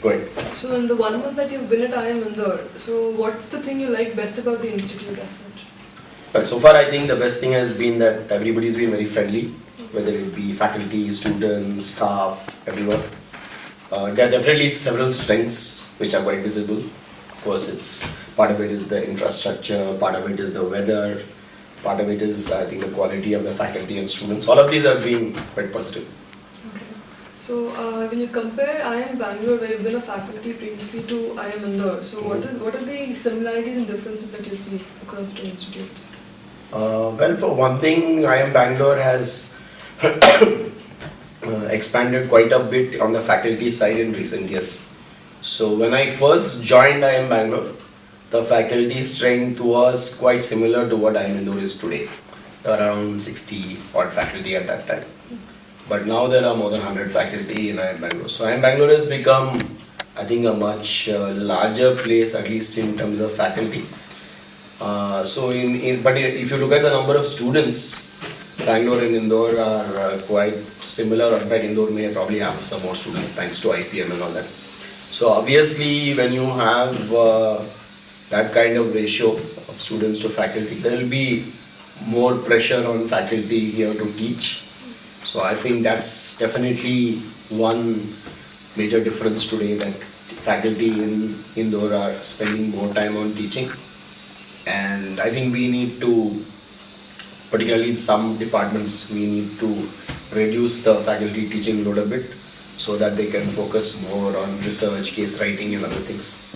Go ahead. So in the 1 month that you've been at IIM Indore, so what's the thing you like best about the institute as such? Well, so far I think the best thing has been that everybody's been very friendly, whether it be faculty, students, staff, everyone. There are definitely several strengths which are quite visible. Of course, it's part of it is the infrastructure, part of it is the weather, part of it is I think the quality of the faculty and students. All of these have been quite positive. Okay. So when you compare IIM Bangalore, where you've been a faculty previously, to IIM Indore, so what are the similarities and differences that you see across the two institutes? Well, for one thing, IIM Bangalore has expanded quite a bit on the faculty side in recent years. So when I first joined IIM Bangalore, the faculty strength was quite similar to what IIM Indore is today. There were around 60 odd faculty at that time. But now there are more than 100 faculty in IIM Bangalore. So IIM Bangalore has become, I think, a much larger place, at least in terms of faculty. But if you look at the number of students, Bangalore and Indore are quite similar. In fact, Indore may probably have some more students thanks to IPM and all that. So obviously, when you have that kind of ratio of students to faculty, there will be more pressure on faculty here to teach. So I think that's definitely one major difference today, that faculty in Indore are spending more time on teaching. And I think we need to, particularly in some departments, we need to reduce the faculty teaching load a bit so that they can focus more on research, case writing and other things.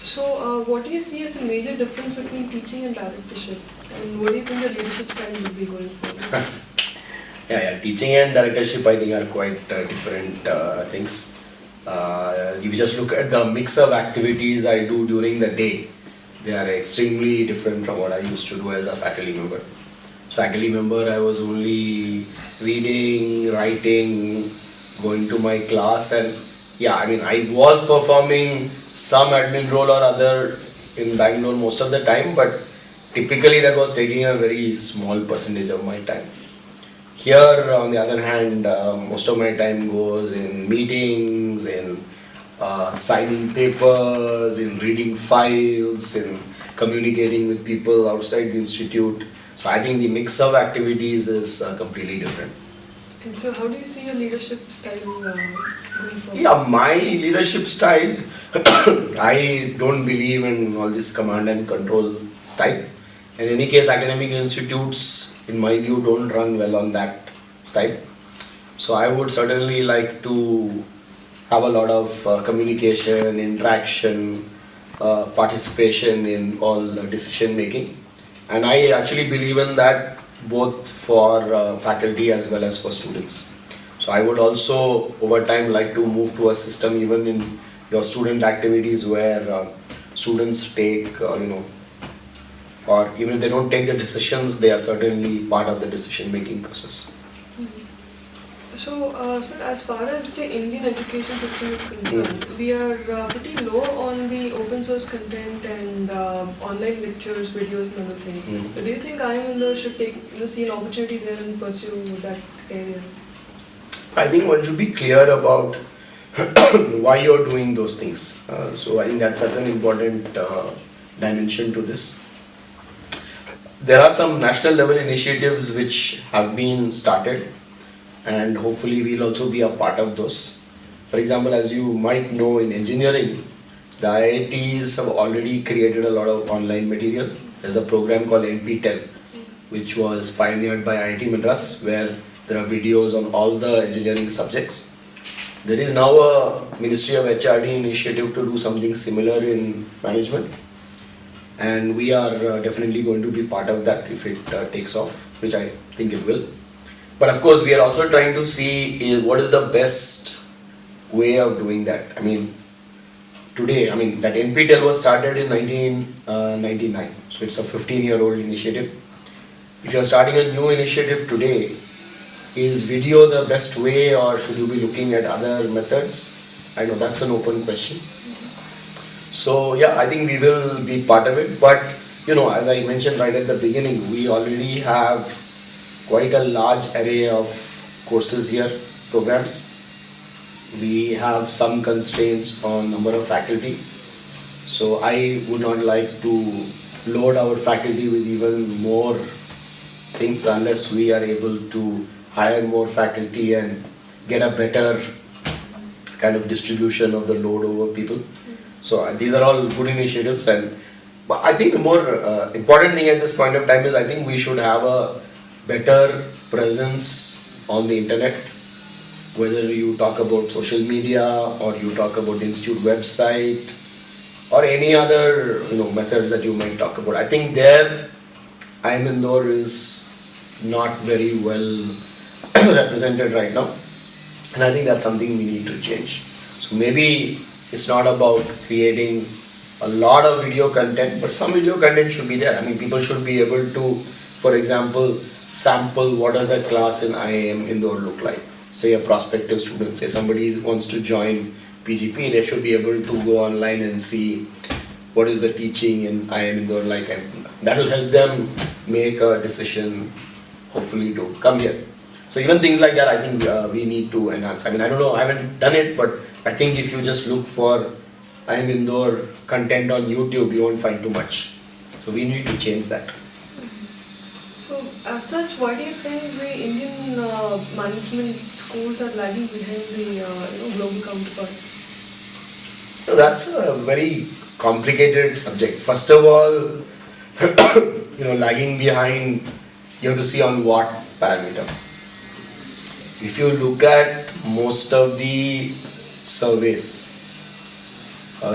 So what do you see as the major difference between teaching and directorship? And what do you think the leadership style will be going forward? Yeah, teaching and directorship I think are quite different things. If you just look at the mix of activities I do during the day, they are extremely different from what I used to do as a faculty member. As faculty member, I was only reading, writing, going to my class, and yeah, I mean, I was performing some admin role or other in Bangalore most of the time, but typically that was taking a very small percentage of my time. Here, on the other hand, most of my time goes in meetings, in signing papers, in reading files, in communicating with people outside the institute. So I think the mix of activities is completely different. And so how do you see your leadership style going forward? Yeah, my leadership style, I don't believe in all this command and control style. In any case, academic institutes, in my view, don't run well on that style. So I would certainly like to have a lot of communication, interaction, participation in all decision making. And I actually believe in that both for faculty as well as for students. So I would also over time like to move to a system even in your student activities where students take, or even if they don't take the decisions, they are certainly part of the decision making process. So, sir, as far as the Indian education system is concerned, we are pretty low on the open source content and online lectures, videos, and other things. So, do you think IIM Indore should see an opportunity there and pursue that area? I think one should be clear about why you're doing those things. So, I think that's an important dimension to this. There are some national level initiatives which have been started, and hopefully we'll also be a part of those. For example, as you might know, in engineering, the IITs have already created a lot of online material. There's a program called NPTEL, which was pioneered by IIT Madras, where there are videos on all the engineering subjects. There is now a Ministry of HRD initiative to do something similar in management, and we are definitely going to be part of that if it takes off, which I think it will. But of course, we are also trying to see what is the best way of doing that. I mean, today, that NPTEL was started in 1999, so it's a 15-year-old initiative. If you're starting a new initiative today, is video the best way, or should you be looking at other methods? I know that's an open question. So yeah, I think we will be part of it. But as I mentioned right at the beginning, we already have quite a large array of courses here, programs. we have some constraints on number of faculty. So I would not like to load our faculty with even more things unless we are able to hire more faculty and get a better kind of distribution of the load over people. So these are all good initiatives, and but I think the more important thing at this point of time is I think we should have a better presence on the internet, whether you talk about social media or you talk about the institute website or any other methods that you might talk about. I think there IIM Indore is not very well represented right now, and I think that's something we need to change. So maybe it's not about creating a lot of video content, but some video content should be there. I mean, people should be able to, for example, sample what does a class in IIM Indore look like. Say a prospective student, say somebody wants to join PGP, they should be able to go online and see what is the teaching in IIM Indore like, and that will help them make a decision, hopefully, to come here. So even things like that, I think we need to enhance. I mean, I don't know, I haven't done it, but I think if you just look for IIM Indore content on YouTube, you won't find too much. So we need to change that. So, as such, why do you think the Indian management schools are lagging behind the global counterparts? So that's a very complicated subject. First of all, lagging behind, you have to see on what parameter. If you look at most of the surveys,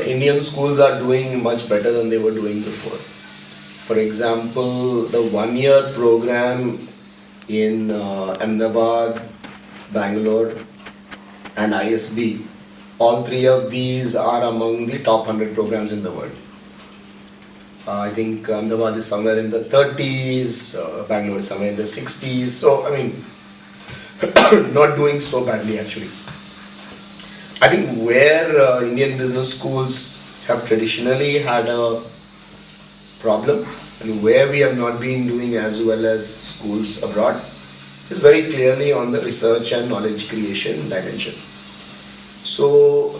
Indian schools are doing much better than they were doing before. For example, the one-year program in Ahmedabad, Bangalore and ISB, all three of these are among the top 100 programs in the world. I think Ahmedabad is somewhere in the 30s, Bangalore is somewhere in the 60s, so I mean, not doing so badly actually. I think where Indian business schools have traditionally had a problem and where we have not been doing as well as schools abroad is very clearly on the research and knowledge creation dimension. So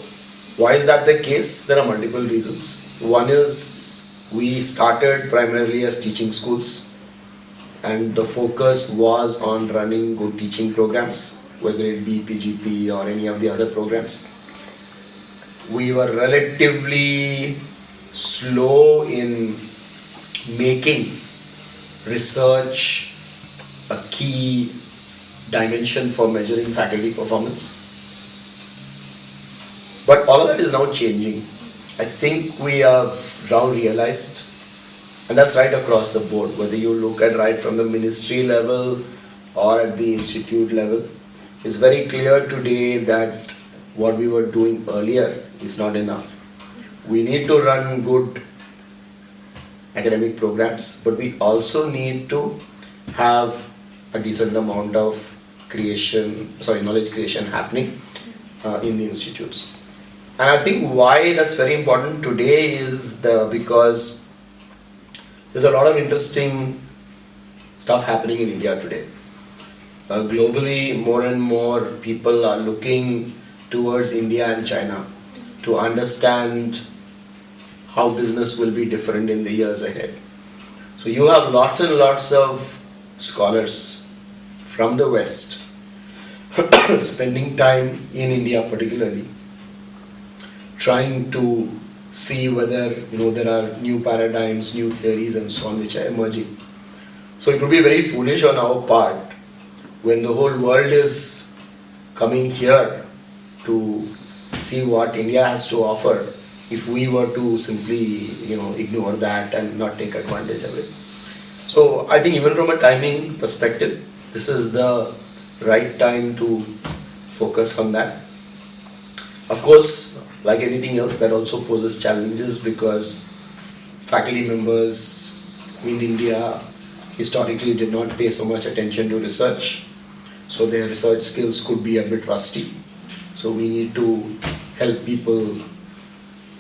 why is that the case? There are multiple reasons. One is we started primarily as teaching schools, and the focus was on running good teaching programs, whether it be PGP or any of the other programs. We were relatively slow in making research a key dimension for measuring faculty performance. But all of that is now changing. I think we have now realized, and that's right across the board, whether you look at right from the ministry level or at the institute level, it's very clear today that what we were doing earlier is not enough. We need to run good academic programs, but we also need to have a decent amount of knowledge creation happening in the institutes. And I think why that's very important today is because there's a lot of interesting stuff happening in India today. Globally, more and more people are looking towards India and China to understand how business will be different in the years ahead. So you have lots and lots of scholars from the West spending time in India particularly, trying to see whether there are new paradigms, new theories and so on which are emerging. So it would be very foolish on our part when the whole world is coming here to see what India has to offer if we were to simply ignore that and not take advantage of it. So I think even from a timing perspective, this is the right time to focus on that. Of course, like anything else, that also poses challenges because faculty members in India historically did not pay so much attention to research, so their research skills could be a bit rusty. So we need to help people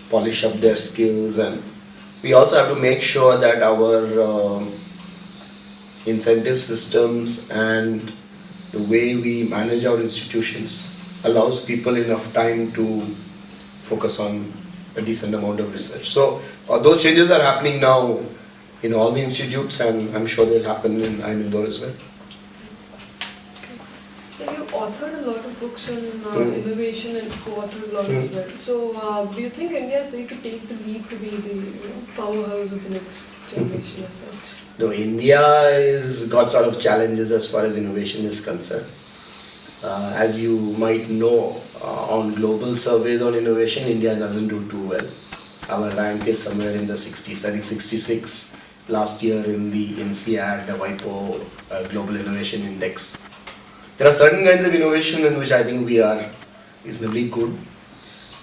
polish up their skills, and we also have to make sure that our incentive systems and the way we manage our institutions allows people enough time to focus on a decent amount of research. So those changes are happening now in all the institutes, and I'm sure they'll happen in IIM Indore as well. And you authored a lot of books on innovation and co-authored a lot as Mm. well. So, do you think India is ready to take the leap to be the powerhouse of the next generation as such? No, India is got sort of challenges as far as innovation is concerned. As you might know, on global surveys on innovation, India doesn't do too well. Our rank is somewhere in the 60s, I think 66 last year in the INSEAD, the WIPO Global Innovation Index. There are certain kinds of innovation in which I think we are reasonably good,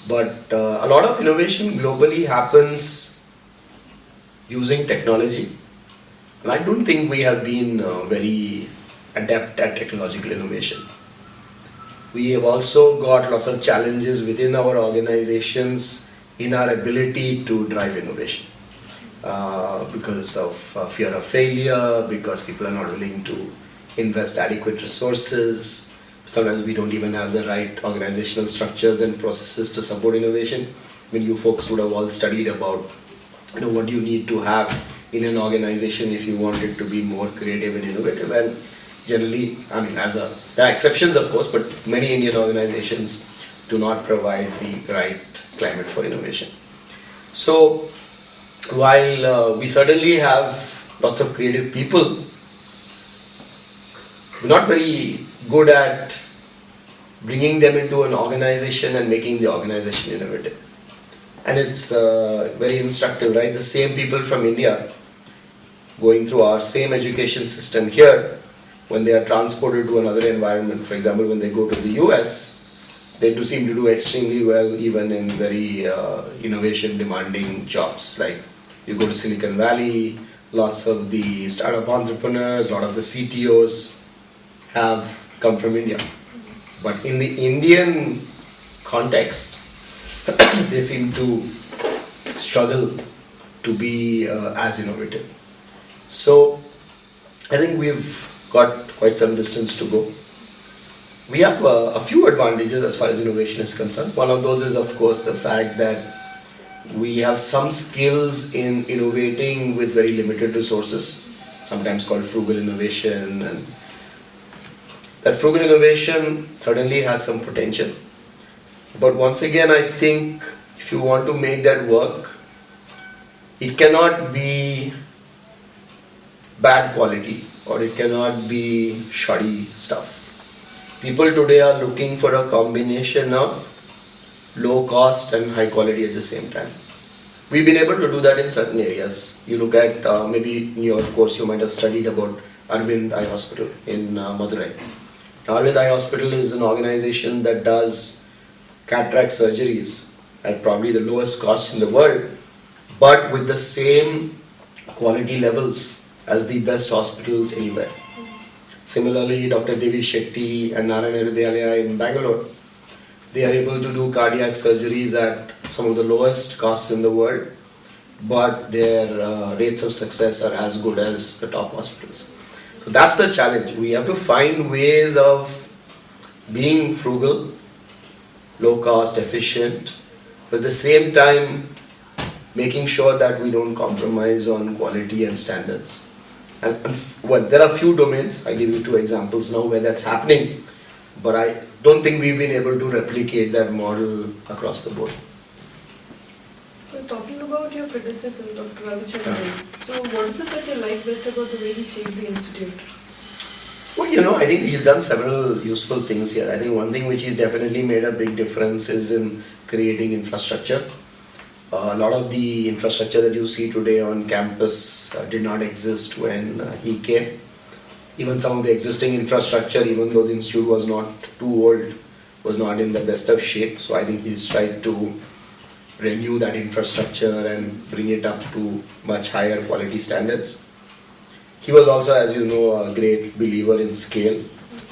but a lot of innovation globally happens using technology. And I don't think we have been very adept at technological innovation. We have also got lots of challenges within our organizations in our ability to drive innovation because of fear of failure, because people are not willing to invest adequate resources. Sometimes we don't even have the right organizational structures and processes to support innovation. When you folks would have all studied about what you need to have in an organization if you want it to be more creative and innovative. And generally, I mean, there are exceptions of course, but many Indian organizations do not provide the right climate for innovation. So while we certainly have lots of creative people, we're not very good at bringing them into an organization and making the organization innovative. And it's very instructive, right? The same people from India going through our same education system here, when they are transported to another environment, for example, when they go to the US, they do seem to do extremely well even in very innovation demanding jobs. Like you go to Silicon Valley, lots of the startup entrepreneurs, a lot of the CTOs have come from India. But in the Indian context, they seem to struggle to be as innovative. So I think we've got quite some distance to go. We have a few advantages as far as innovation is concerned. One of those is of course the fact that we have some skills in innovating with very limited resources, sometimes called frugal innovation, and that frugal innovation certainly has some potential. But once again, I think if you want to make that work, it cannot be bad quality or it cannot be shoddy stuff. People today are looking for a combination of low cost and high quality at the same time. We've been able to do that in certain areas. You look at maybe in your course you might have studied about Arvind Eye Hospital in Madurai. Arvind Eye Hospital is an organization that does cataract surgeries at probably the lowest cost in the world, but with the same quality levels as the best hospitals anywhere. Similarly, Dr. Devi Shetty and Narayana Hridayalaya in Bangalore, they are able to do cardiac surgeries at some of the lowest costs in the world, but their rates of success are as good as the top hospitals. So that's the challenge. We have to find ways of being frugal, low cost, efficient, but at the same time making sure that we don't compromise on quality and standards. And well, there are few domains, I give you 2 examples now where that's happening, but I don't think we've been able to replicate that model across the board. So talking about your predecessor, Dr. Ravichandran, so what is it that you like best about the way he shaped the institute? Well, I think he's done several useful things here. I think one thing which he's definitely made a big difference is in creating infrastructure. A lot of the infrastructure that you see today on campus did not exist when he came. Even some of the existing infrastructure, even though the institute was not too old, was not in the best of shape. So I think he's tried to renew that infrastructure and bring it up to much higher quality standards. He was also, as you know, a great believer in scale.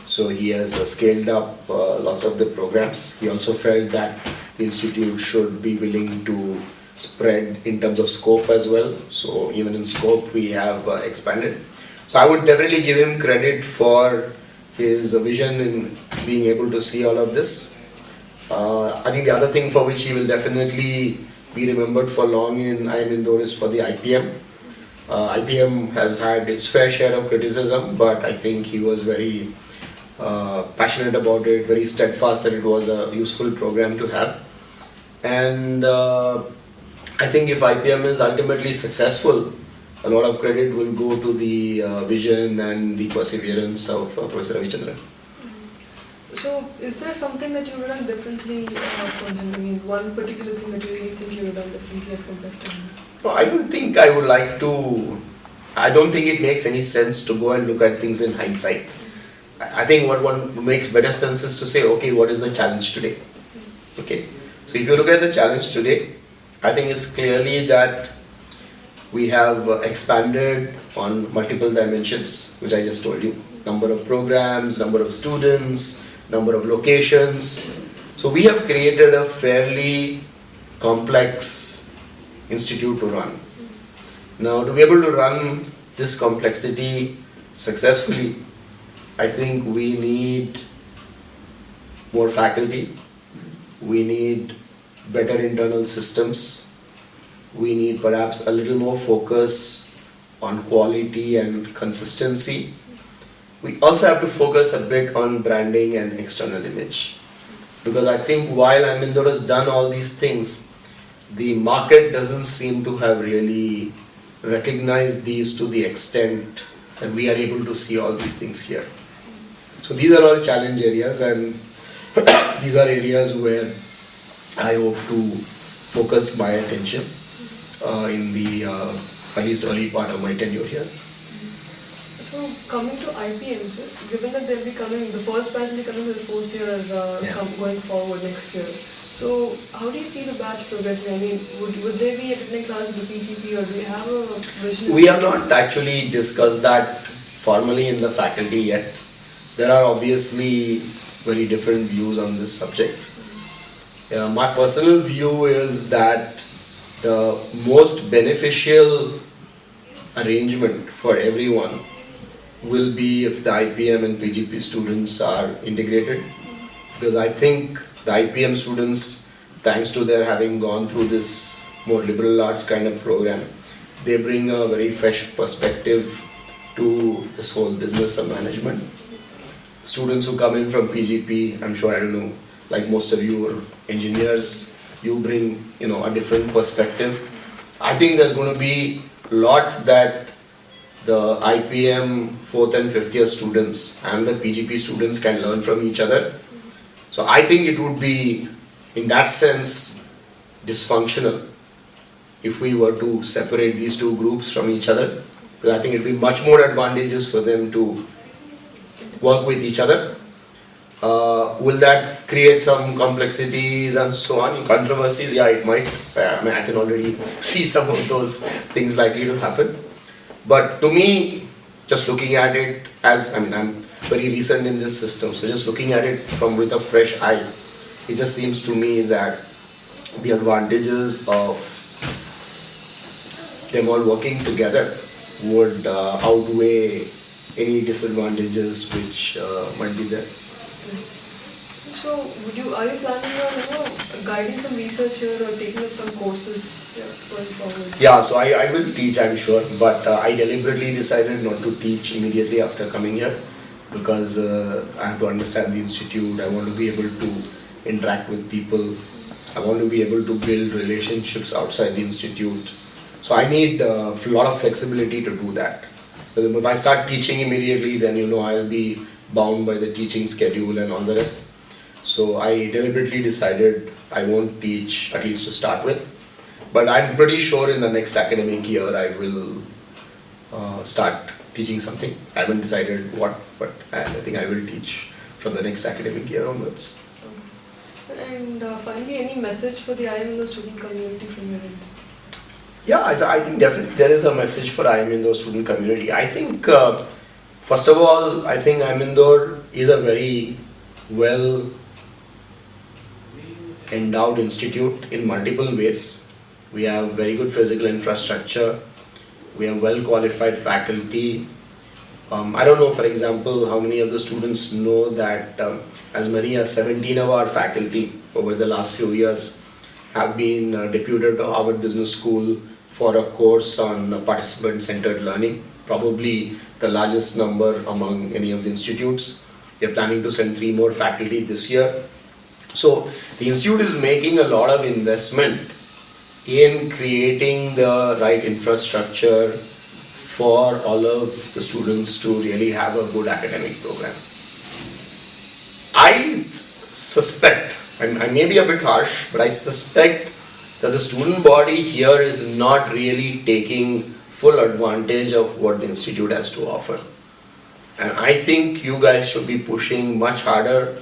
So he has scaled up lots of the programs. He also felt that the institute should be willing to spread in terms of scope as well. So even in scope we have expanded. So I would definitely give him credit for his vision in being able to see all of this. I think the other thing for which he will definitely be remembered for long in IIM Indore is for the IPM. IPM has had its fair share of criticism, but I think he was very passionate about it, very steadfast that it was a useful program to have. And I think if IPM is ultimately successful, a lot of credit will go to the vision and the perseverance of Professor Ravichandran. So, is there something that you would have done differently from him? I mean, one particular thing that you really think you would have done differently as compared to him? No, I don't think I would like to. I don't think it makes any sense to go and look at things in hindsight. I think what one makes better sense is to say, okay, what is the challenge today? Okay, so if you look at the challenge today, I think it's clearly that we have expanded on multiple dimensions, which I just told you. Number of programs, number of students, number of locations. So we have created a fairly complex institute to run. Now, to be able to run this complexity successfully, I think we need more faculty, we need better internal systems, we need perhaps a little more focus on quality and consistency. We also have to focus a bit on branding and external image. Because I think while IIM Indore has done all these things, the market doesn't seem to have really recognized these to the extent that we are able to see all these things here. So these are all challenge areas, and these are areas where I hope to focus my attention in the at least early part of my tenure here. So, coming to IPM, sir, given that they'll be coming, the first batch will be coming to the fourth year going forward next year. So, how do you see the batch progressing? I mean, would they be attending class with the PGP, or do we have a vision? We have not actually discussed that formally in the faculty yet. There are obviously very different views on this subject. My personal view is that the most beneficial arrangement for everyone will be if the IPM and PGP students are integrated, because I think the IPM students, thanks to their having gone through this more liberal arts kind of program, they bring a very fresh perspective to this whole business of management. Students who come in from PGP, I'm sure, I don't know, like most of you are engineers, you bring, a different perspective. I think there's going to be lots that the IPM 4th and 5th year students and the PGP students can learn from each other. So I think it would be, in that sense, dysfunctional if we were to separate these two groups from each other. Because I think it would be much more advantageous for them to work with each other. Will that create some complexities and so on, controversies? Yeah, it might. I can already see some of those things likely to happen. But to me, just looking at it as, I'm very recent in this system, so just looking at it with a fresh eye, it just seems to me that the advantages of them all working together would outweigh any disadvantages which might be there. So, are you planning on guiding some research here or taking up some courses going forward? Yeah, so I will teach, I'm sure, but I deliberately decided not to teach immediately after coming here, because I have to understand the institute. I want to be able to interact with people. I want to be able to build relationships outside the institute. So I need a lot of flexibility to do that. But if I start teaching immediately, then I'll be bound by the teaching schedule and all the rest. So I deliberately decided I won't teach, at least to start with. But I'm pretty sure in the next academic year I will start teaching something. I haven't decided what, but I think I will teach from the next academic year onwards. And finally, any message for the IIM Indore student community from your end? Yeah, I think definitely there is a message for IIM Indore student community. I think, first of all, I think IIM Indore is a very well endowed institute in multiple ways. We have very good physical infrastructure. We have well qualified faculty. I don't know, for example, how many of the students know that as many as 17 of our faculty over the last few years have been deputed to Harvard Business School for a course on participant-centered learning, probably the largest number among any of the institutes. We are planning to send 3 more faculty this year. So the institute is making a lot of investment in creating the right infrastructure for all of the students to really have a good academic program. I suspect, and I may be a bit harsh, but I suspect that the student body here is not really taking full advantage of what the institute has to offer. And I think you guys should be pushing much harder.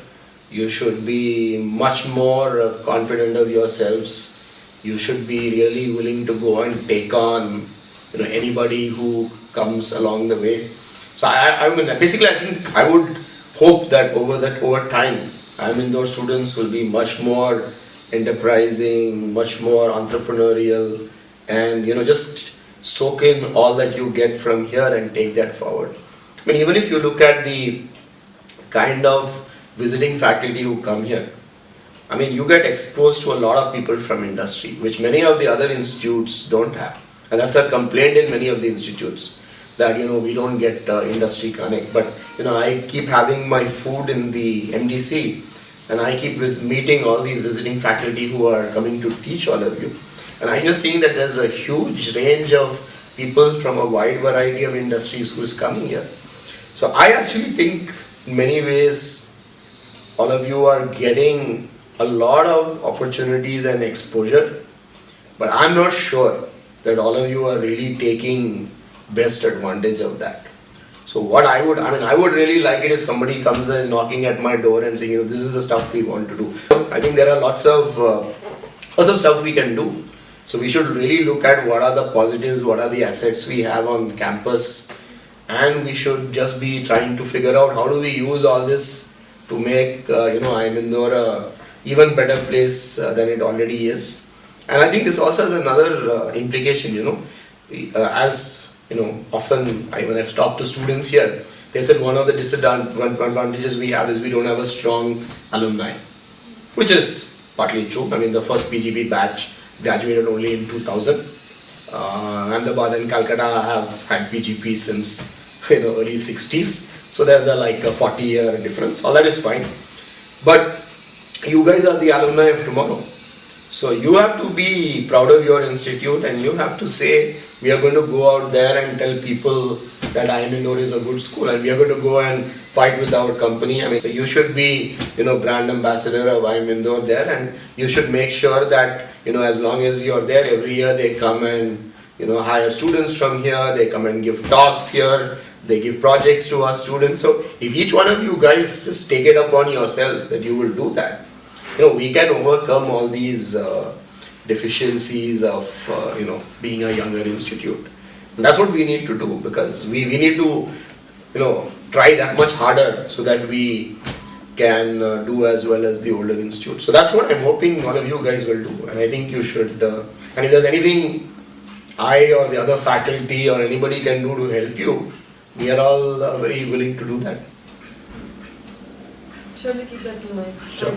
You should be much more confident of yourselves. You should be really willing to go and take on, anybody who comes along the way. So I mean, basically, I think I would hope that over time, those students will be much more enterprising, much more entrepreneurial, and just soak in all that you get from here and take that forward. I mean, even if you look at the kind of visiting faculty who come here, I mean, you get exposed to a lot of people from industry, which many of the other institutes don't have. And that's a complaint in many of the institutes, that, we don't get industry connect. But, I keep having my food in the MDC, and I keep meeting all these visiting faculty who are coming to teach all of you. And I'm just seeing that there's a huge range of people from a wide variety of industries who is coming here. So I actually think in many ways all of you are getting a lot of opportunities and exposure, but I'm not sure that all of you are really taking best advantage of that. So what I would really like it if somebody comes and knocking at my door and saying, this is the stuff we want to do. I think there are lots of stuff we can do. So we should really look at what are the positives, what are the assets we have on campus, and we should just be trying to figure out how do we use all this to make IIM Indore a even better place than it already is. And I think this also has another implication, often when I've talked to students here, they said one of the disadvantages we have is we don't have a strong alumni, which is partly true. I mean, the first PGP batch graduated only in 2000. Ahmedabad and Calcutta have had PGP since early 60s. So there's a 40-year difference. All that is fine. But you guys are the alumni of tomorrow. So you have to be proud of your institute, and you have to say, we are going to go out there and tell people that IIM Indore is a good school, and we are going to go and fight with our company. I mean, so you should be, brand ambassador of IIM Indore there, and you should make sure that, as long as you're there, every year they come and, hire students from here, they come and give talks here, they give projects to our students. So if each one of you guys just take it upon yourself that you will do that, we can overcome all these deficiencies of, being a younger institute. And that's what we need to do, because we need to, try that much harder so that we can do as well as the older institute. So that's what I'm hoping all of you guys will do. And I think you should, and if there's anything I or the other faculty or anybody can do to help you, we are all very willing to do that. Surely keep that in mind. Sure.